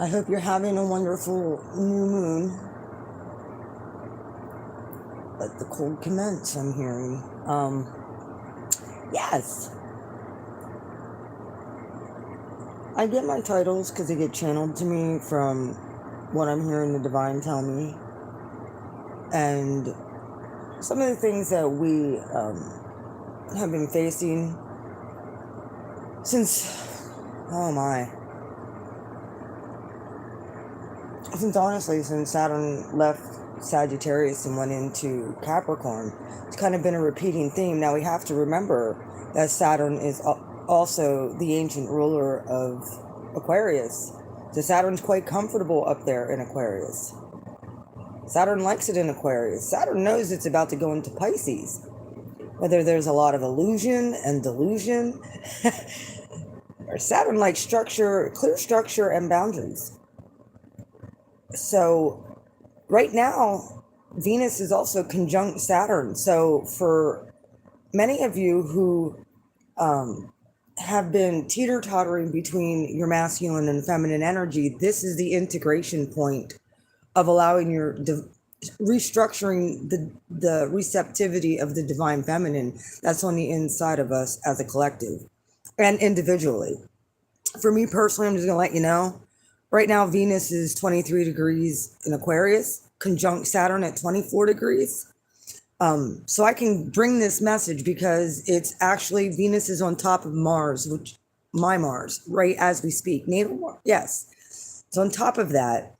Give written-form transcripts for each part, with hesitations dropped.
I hope you're having a wonderful new moon. Let the cold commence, I'm hearing. Yes. I get my titles because they get channeled to me from what I'm hearing the divine tell me. And some of the things that we have been facing since, since Saturn left Sagittarius and went into Capricorn. It's kind of been a repeating theme. Now we have to remember that Saturn is also the ancient ruler of Aquarius. So Saturn's quite comfortable up there in Aquarius. Saturn likes it in Aquarius. Saturn knows it's about to go into Pisces. Whether there's a lot of illusion and delusion, or Saturn likes structure, clear structure and boundaries. So right now, Venus is also conjunct Saturn. So for many of you who have been teeter-tottering between your masculine and feminine energy, this is the integration point of allowing your restructuring the receptivity of the divine feminine that's on the inside of us as a collective and individually. For me personally, I'm just going to let you know, right now Venus is 23 degrees in Aquarius, conjunct Saturn at 24 degrees. So I can bring this message because it's actually Venus is on top of Mars, which my Mars, right as we speak. Natal Mars, yes. It's on top of that.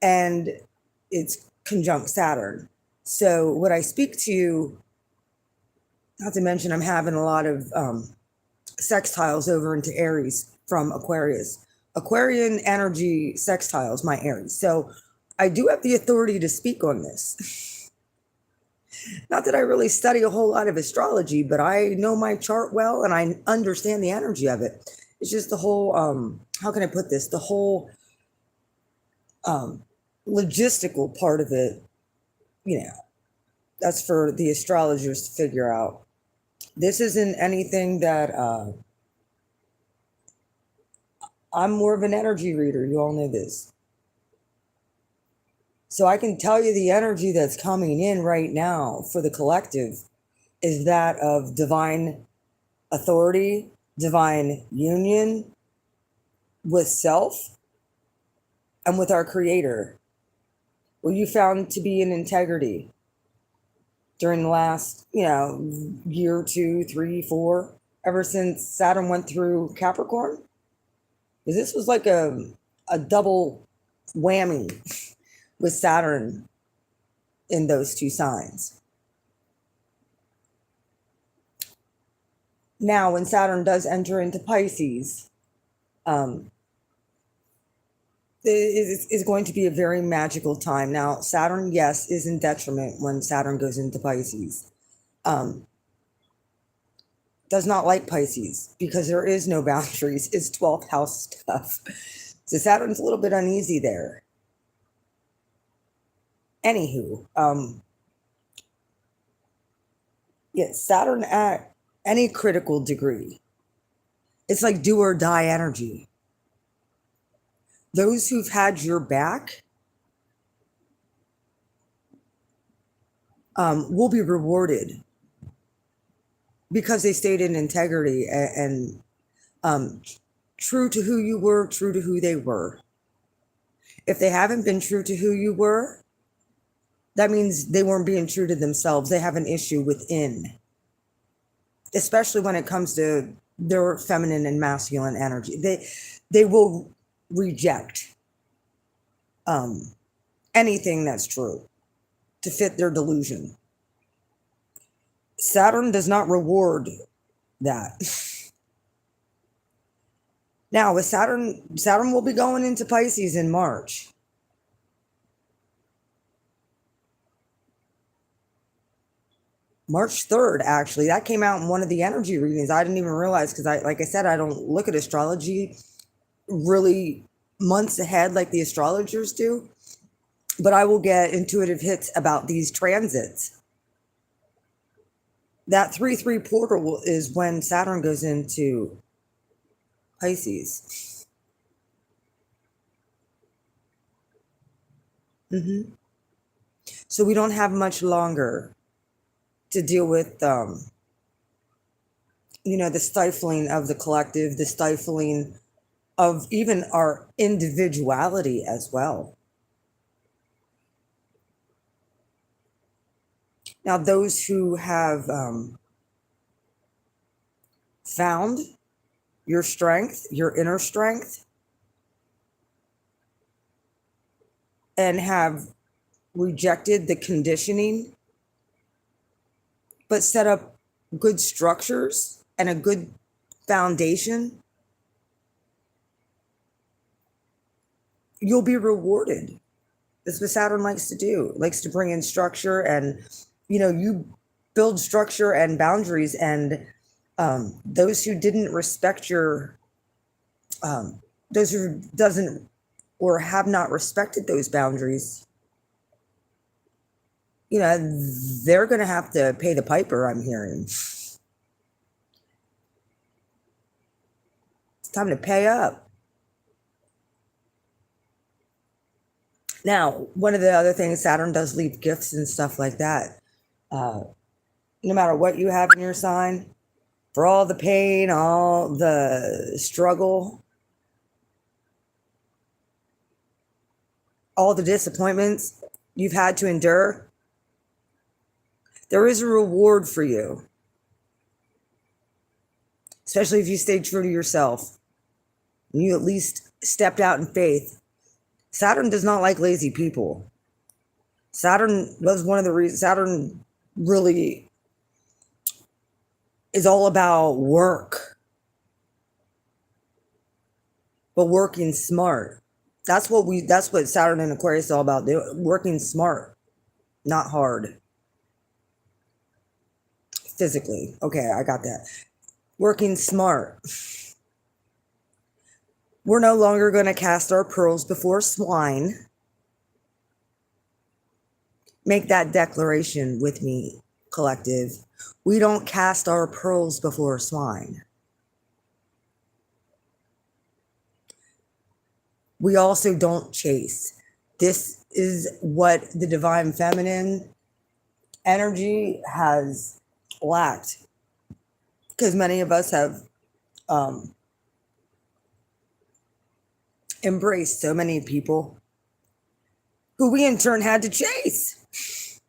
And it's conjunct Saturn. So what I speak to, not to mention I'm having a lot of sextiles over into Aries from Aquarius. Aquarian energy sextiles, my Aries. So I do have the authority to speak on this. Not that I really study a whole lot of astrology, but I know my chart well and I understand the energy of it. It's just the whole, how can I put this? The whole logistical part of it, that's for the astrologers to figure out. This isn't anything that I'm more of an energy reader. You all know this. So I can tell you the energy that's coming in right now for the collective is that of divine authority, divine union with self and with our creator. Were you found to be in integrity during the last, year, 2, 3, 4, ever since Saturn went through Capricorn? Because this was like a double whammy with Saturn in those two signs. Now, when Saturn does enter into Pisces, is going to be a very magical time. Now, Saturn, yes, is in detriment when Saturn goes into Pisces. Does not like Pisces because there is no boundaries. It's 12th house stuff. So Saturn's a little bit uneasy there. Anywho, Saturn at any critical degree, it's like do or die energy. Those who've had your back will be rewarded because they stayed in integrity and true to who you were, true to who they were. If they haven't been true to who you were, that means they weren't being true to themselves. They have an issue within, especially when it comes to their feminine and masculine energy. They will reject anything that's true to fit their delusion. Saturn does not reward that. Now, with Saturn will be going into Pisces in March. March 3rd, actually. That came out in one of the energy readings. I didn't even realize because, like I said, I don't look at astrology really months ahead like the astrologers do. But I will get intuitive hits about these transits. That 3-3 portal is when Saturn goes into Pisces. Hmm. So we don't have much longer to deal with, the stifling of the collective, the stifling of even our individuality as well. Now, those who have found your strength, your inner strength, and have rejected the conditioning, but set up good structures and a good foundation, you'll be rewarded. That's what Saturn likes to do. It likes to bring in structure, and you build structure and boundaries, and those who didn't respect your those who doesn't or have not respected those boundaries, they're going to have to pay the piper, I'm hearing. It's time to pay up. Now, one of the other things, Saturn does leave gifts and stuff like that. No matter what you have in your sign, for all the pain, all the struggle, all the disappointments you've had to endure, there is a reward for you, especially if you stay true to yourself and you at least stepped out in faith. Saturn does not like lazy people. Saturn was one of the reasons. Saturn really is all about work, but working smart. That's what Saturn and Aquarius is all about, doing, working smart, not hard. Physically. Okay, I got that. Working smart. We're no longer going to cast our pearls before swine. Make that declaration with me, collective. We don't cast our pearls before swine. We also don't chase. This is what the divine feminine energy has lacked, because many of us have embraced so many people who we in turn had to chase.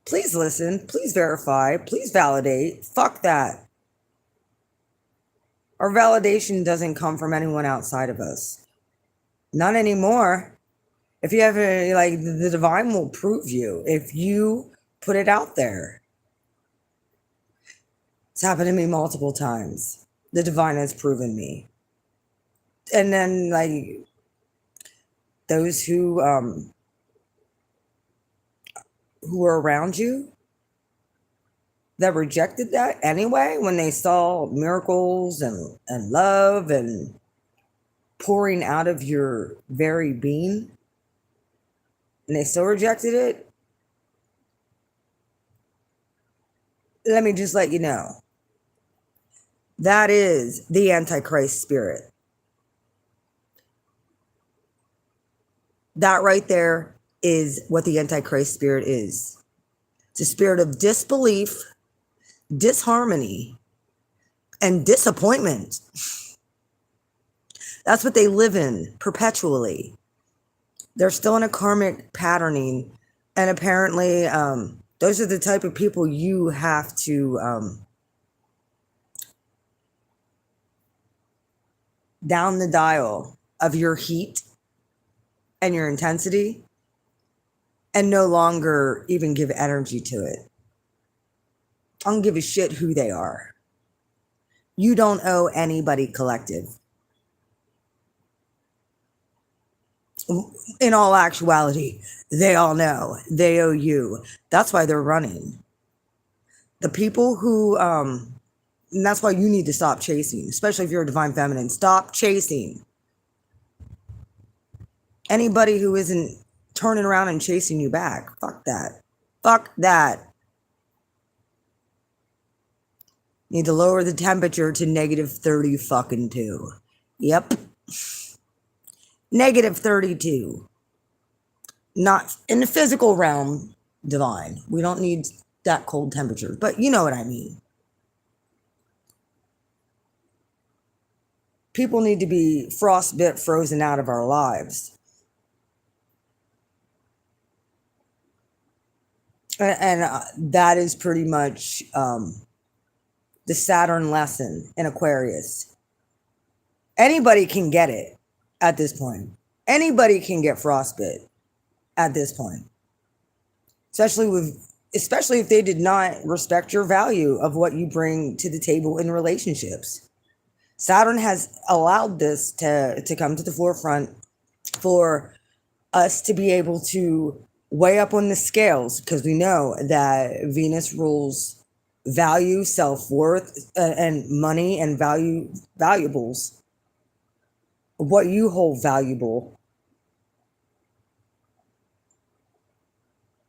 Please listen, please verify, please validate. Fuck that. Our validation doesn't come from anyone outside of us. Not anymore. If you have the divine will prove you if you put it out there. It's happened to me multiple times. The divine has proven me. And then those who were around you that rejected that anyway, when they saw miracles and love and pouring out of your very being, and they still rejected it, let me just let you know, that is the Antichrist spirit. That right there is what the Antichrist spirit is. It's a spirit of disbelief, disharmony, and disappointment. That's what they live in perpetually. They're still in a karmic patterning, and apparently those are the type of people you have to down the dial of your heat and your intensity, and no longer even give energy to it. I don't give a shit who they are. You don't owe anybody, collective. In all actuality, they all know they owe you. That's why they're running. The people who, and that's why you need to stop chasing, especially if you're a divine feminine. Stop chasing. Anybody who isn't turning around and chasing you back, fuck that. Fuck that. Need to lower the temperature to -30 fucking 2. Yep. -32. Not in the physical realm, divine. We don't need that cold temperature, but you know what I mean. People need to be frostbit, frozen out of our lives. And that is pretty much the Saturn lesson in Aquarius. Anybody can get it at this point. Anybody can get frostbit at this point. Especially if they did not respect your value of what you bring to the table in relationships. Saturn has allowed this to come to the forefront for us to be able to weigh up on the scales, because we know that Venus rules value, self-worth, and money and valuables. What you hold valuable.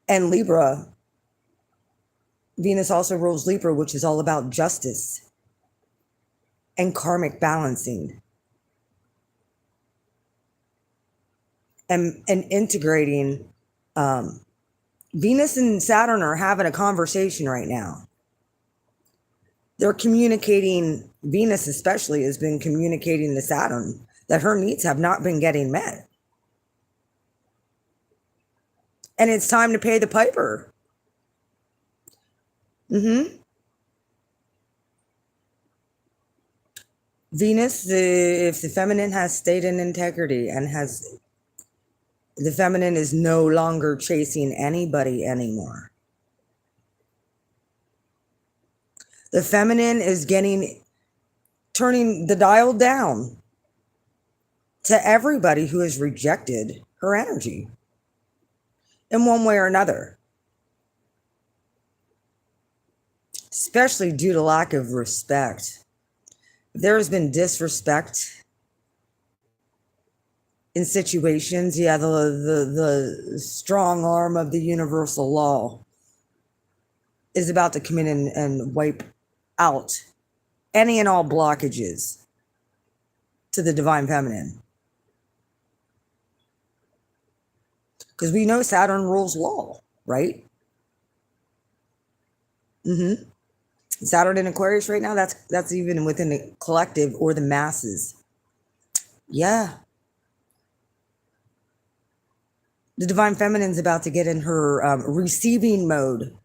And Libra, Venus also rules Libra, which is all about justice and karmic balancing and integrating. Venus and Saturn are having a conversation right now. They're communicating, Venus especially has been communicating to Saturn that her needs have not been getting met. And it's time to pay the piper. Venus, if the feminine has stayed in integrity and the feminine is no longer chasing anybody anymore. The feminine is turning the dial down to everybody who has rejected her energy in one way or another, especially due to lack of respect. There has been disrespect in situations, the strong arm of the universal law is about to come in and wipe out any and all blockages to the divine feminine. Because we know Saturn rules law, right? Saturn in Aquarius right now, that's even within the collective or the masses. Yeah. The divine feminine's about to get in her receiving mode.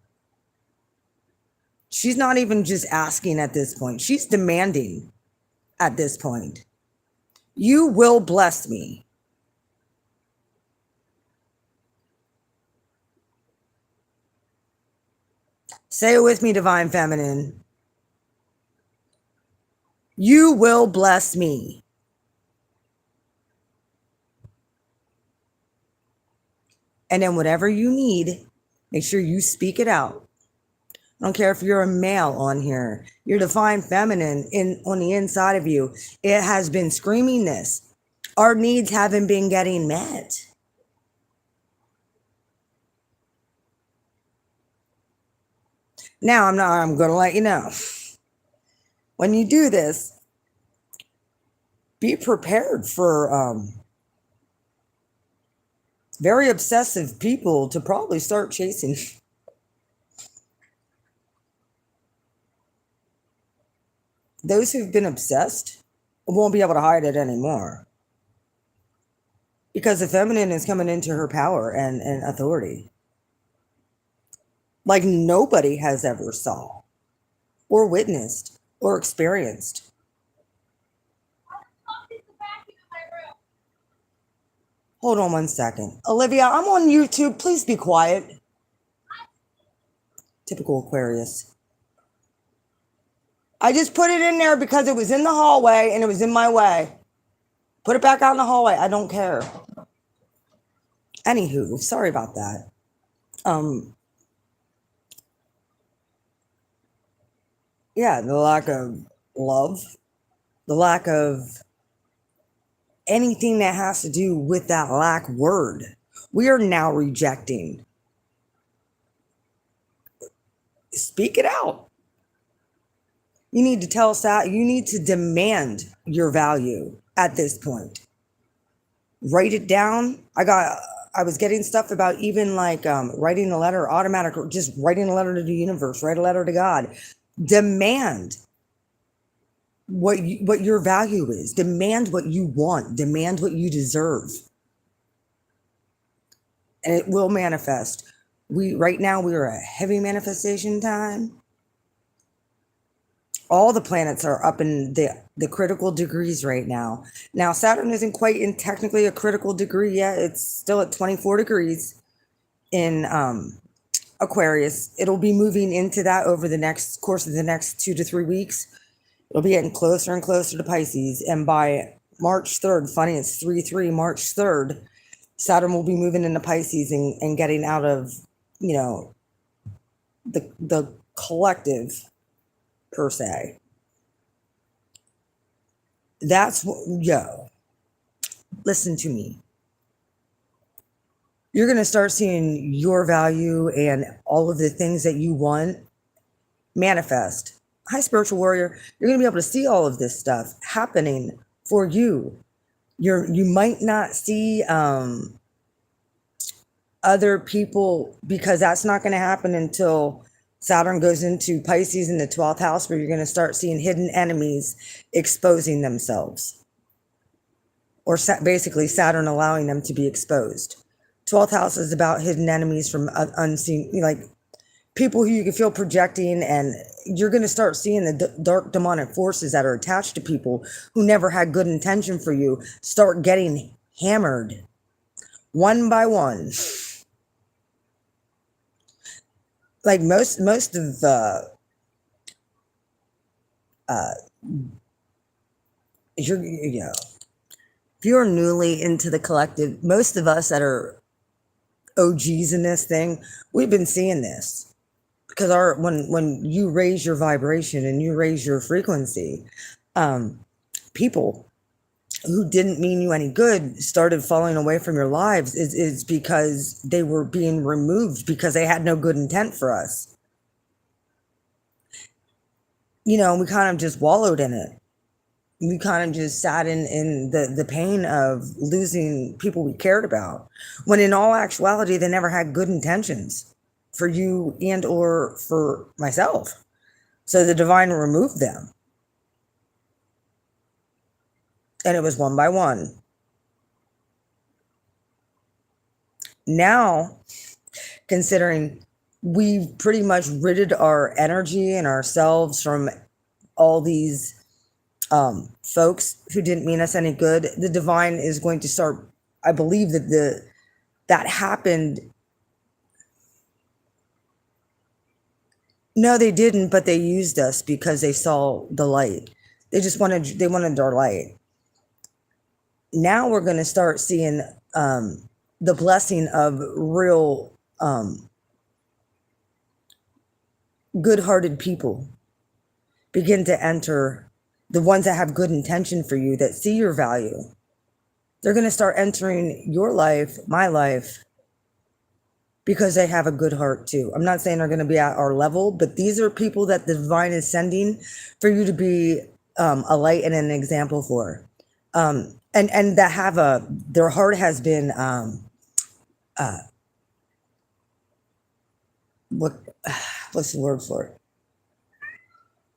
She's not even just asking at this point. She's demanding at this point. You will bless me. Say it with me, divine feminine. You will bless me. And then whatever you need, make sure you speak it out. I don't care if you're a male on here. Your divine feminine on the inside of you, it has been screaming this. Our needs haven't been getting met. Now I'm going to let you know. When you do this, be prepared for very obsessive people to probably start chasing. Those who've been obsessed won't be able to hide it anymore. Because the feminine is coming into her power and authority. Like nobody has ever saw or witnessed or experienced. Hold on one second. Olivia, I'm on YouTube. Please be quiet. Typical Aquarius. I just put it in there because it was in the hallway and it was in my way. Put it back out in the hallway. I don't care. Anywho, sorry about that. Yeah, the lack of love, the lack of anything that has to do with that lack word, we are now rejecting. Speak it out. You need to tell us that. You need to demand your value at this point. Write it down. I got I was getting stuff about even like writing a letter, automatic, just writing a letter to the universe, write a letter to God. Demand what your value is. Demand what you want. Demand what you deserve, and it will manifest. Right now we are a heavy manifestation time. All the planets are up in the critical degrees right now. Now Saturn isn't quite in technically a critical degree yet. It's still at 24 degrees in Aquarius. It'll be moving into that over the next course of the next 2 to 3 weeks. It'll be getting closer and closer to Pisces, and by March 3rd, funny, it's 3/3, March 3rd, Saturn will be moving into Pisces and getting out of, you know, the collective per se. That's what, yo, listen to me. You're going to start seeing your value and all of the things that you want manifest. Hi, spiritual warrior. You're going to be able to see all of this stuff happening for you. You might not see other people, because that's not going to happen until Saturn goes into Pisces in the 12th house, where you're going to start seeing hidden enemies exposing themselves, or basically Saturn allowing them to be exposed. 12th house is about hidden enemies from unseen, like people who you can feel projecting, and you're going to start seeing the dark demonic forces that are attached to people who never had good intention for you start getting hammered one by one. Like most of the if you're newly into the collective, most of us that are OGs in this thing, we've been seeing this, because when you raise your vibration and you raise your frequency, people who didn't mean you any good started falling away from your lives is because they were being removed because they had no good intent for us. We kind of just wallowed in it. We kind of just sat in the pain of losing people we cared about, when in all actuality, they never had good intentions for you and or for myself. So the divine removed them. And it was one by one. Now, considering we've pretty much ridded our energy and ourselves from all these folks who didn't mean us any good, the divine is going to start, I believe that happened. No, they didn't, but they used us because they saw the light. They wanted our light. Now we're going to start seeing the blessing of real good-hearted people begin to enter, the ones that have good intention for you, that see your value. They're going to start entering your life, my life, because they have a good heart too. I'm not saying they're going to be at our level, but these are people that the divine is sending for you to be a light and an example for. And that have their heart has been what's the word for it?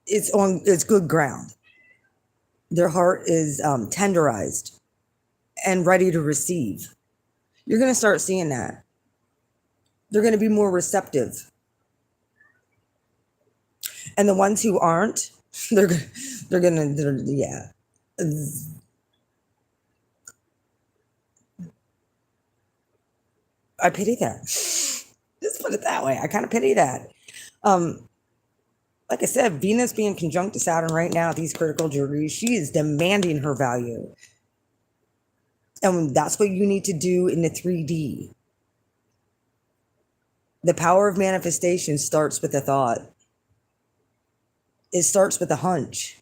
It's good ground. Their heart is tenderized and ready to receive. You're going to start seeing that. They're going to be more receptive. And the ones who aren't, yeah. I pity that. Just put it that way. I kind of pity that. Like I said, Venus being conjunct to Saturn right now at these critical degrees, she is demanding her value. And that's what you need to do in the 3D. The power of manifestation starts with a thought. It starts with a hunch.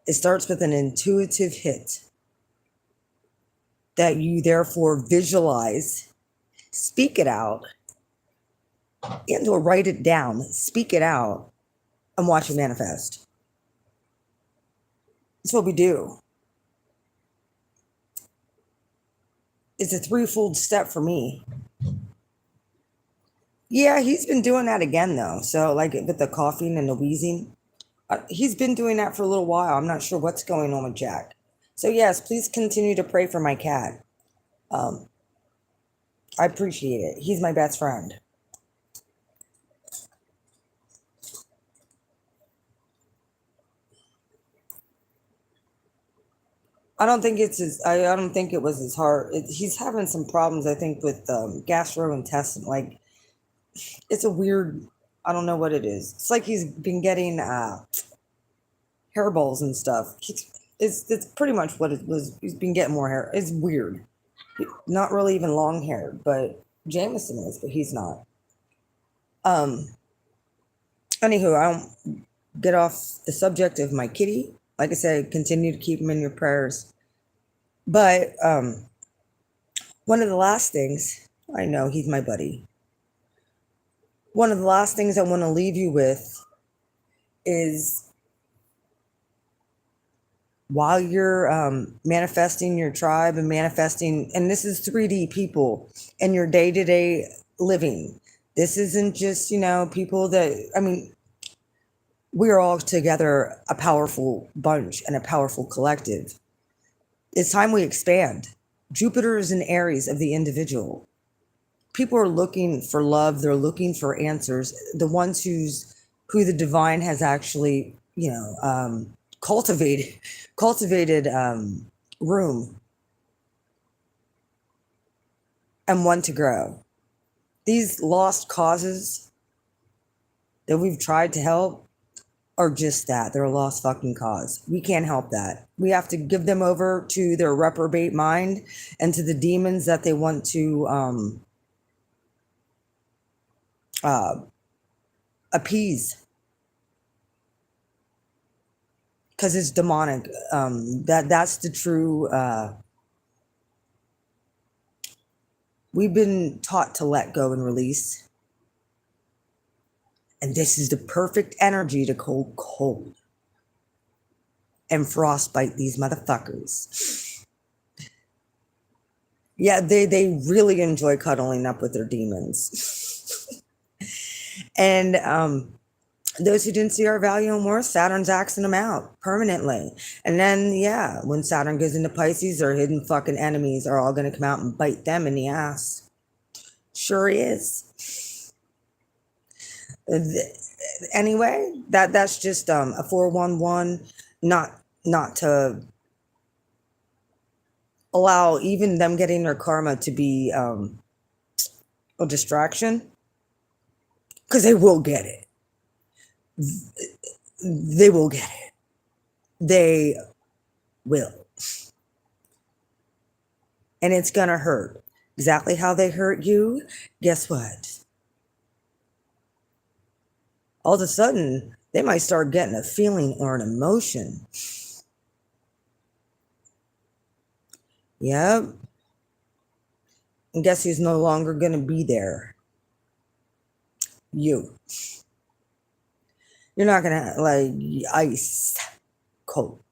It starts with an intuitive hit that you therefore visualize, speak it out, and or write it down, speak it out, and watch it manifest. That's what we do. It's a threefold step for me. Yeah, he's been doing that again though. So like with the coughing and the wheezing, he's been doing that for a little while. I'm not sure what's going on with Jack. So yes, please continue to pray for my cat. Um, I appreciate it. He's my best friend. I don't think it was his heart. He's having some problems, I think, with gastrointestinal. Like it's a weird. I don't know what it is. It's like he's been getting hairballs and stuff. It's pretty much what it was. He's been getting more hair. It's weird. Not really even long hair, but Jameson is, but he's not. Um. Anywho, I don't get off the subject of my kitty. Like I said, continue to keep him in your prayers. But one of the last things, I know he's my buddy. One of the last things I want to leave you with is while you're manifesting your tribe and manifesting, and this is 3D people in your day to day living. This isn't just, people that, I mean, we're all together a powerful bunch and a powerful collective. It's time we expand. Jupiter is in Aries of the individual. People are looking for love, they're looking for answers. The ones who the divine has actually, cultivated room and want to grow. These lost causes that we've tried to help are just that. They're a lost fucking cause. We can't help that. We have to give them over to their reprobate mind and to the demons that they want to appease, because it's demonic. That's the true. We've been taught to let go and release, and this is the perfect energy to cold and frostbite these motherfuckers. Yeah, they really enjoy cuddling up with their demons. And those who didn't see our value and worth, Saturn's axing them out permanently. And then, yeah, when Saturn goes into Pisces, their hidden fucking enemies are all going to come out and bite them in the ass. Sure is. Anyway, that's just a 411, not to allow even them getting their karma to be a distraction, because they will get it. They will get it. They will. And it's gonna hurt. Exactly how they hurt you, guess what? All of a sudden, they might start getting a feeling or an emotion. Yep. And guess who's no longer gonna be there? You. You're not gonna like ice cold.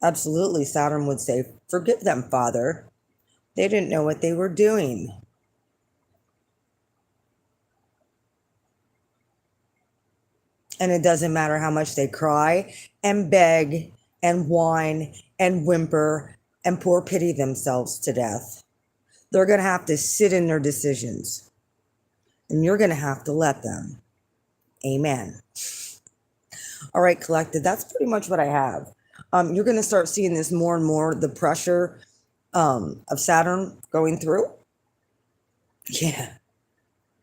Absolutely, Saturn would say, forgive them, Father. They didn't know what they were doing. And it doesn't matter how much they cry and beg and whine and whimper and poor pity themselves to death. They're going to have to sit in their decisions. And you're going to have to let them. Amen. All right, collective, that's pretty much what I have. You're going to start seeing this more and more, the pressure of Saturn going through. Yeah.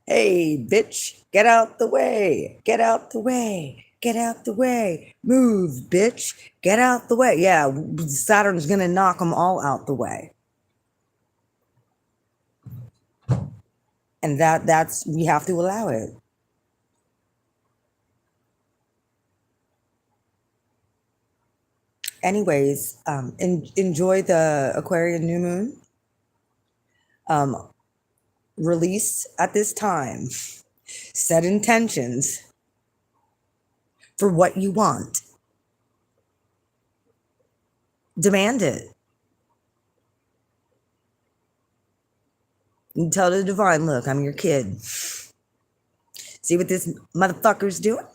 Hey, bitch, get out the way. Get out the way. Get out the way. Move, bitch. Get out the way. Yeah, Saturn's going to knock them all out the way. And that's, we have to allow it. Anyways, enjoy the Aquarian new moon. Release at this time. Set intentions for what you want. Demand it. You tell the divine, look, I'm your kid. See what this motherfucker's doing?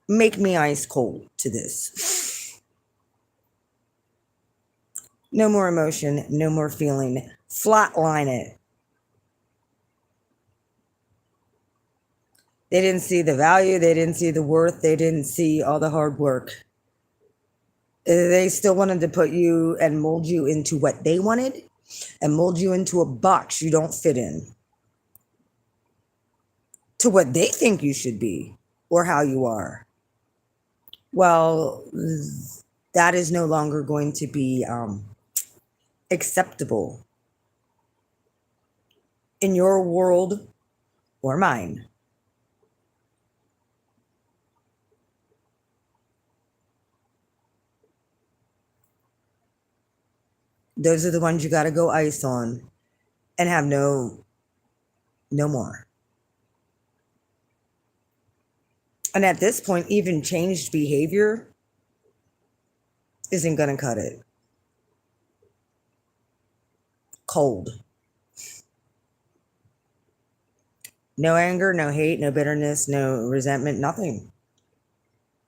Make me ice cold to this. No more emotion, no more feeling. Flatline it. They didn't see the value, they didn't see the worth, they didn't see all the hard work. They still wanted to put you and mold you into what they wanted and mold you into a box you don't fit in, to what they think you should be or how you are. Well, that is no longer going to be acceptable in your world or mine. Those are the ones you got to go ice on and have no more. And at this point, even changed behavior isn't going to cut it. Cold. No anger, no hate, no bitterness, no resentment, nothing.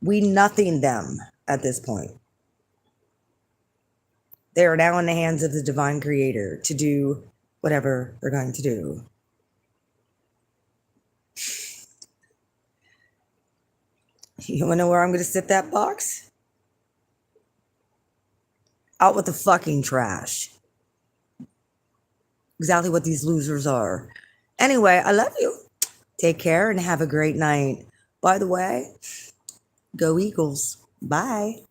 We nothing them at this point. They are now in the hands of the divine creator to do whatever they're going to do. You want to know where I'm going to sit that box? Out with the fucking trash. Exactly what these losers are. Anyway, I love you. Take care and have a great night. By the way, go Eagles. Bye.